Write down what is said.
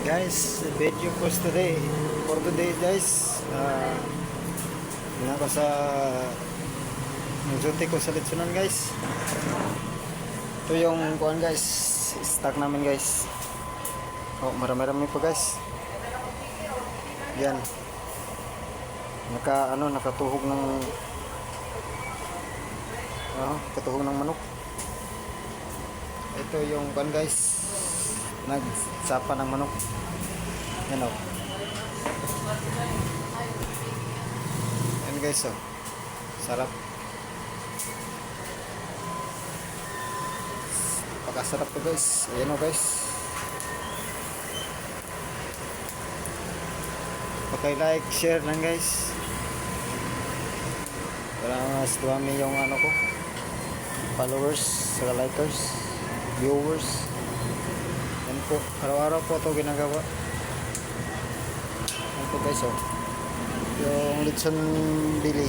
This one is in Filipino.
Guys, video post today. For today guys, ko sa duty ko sa Litsunan guys. Ito yung kuan guys, stock namin guys. Oh, marami-rami pa guys. Yan. Nakatuhog ng katuhog ng manok. Ito yung kuan guys, nagsapa ng manok. Yan o. Yan guys o. Sarap. Pakasarap to guys. Ayan o guys. Paki-like, share lang guys. Para mas dumami yung ko. Followers, saka likers, viewers. Yan po. Araw-araw po ito ginagawa. Yan po guys o. Yung Litson Billy.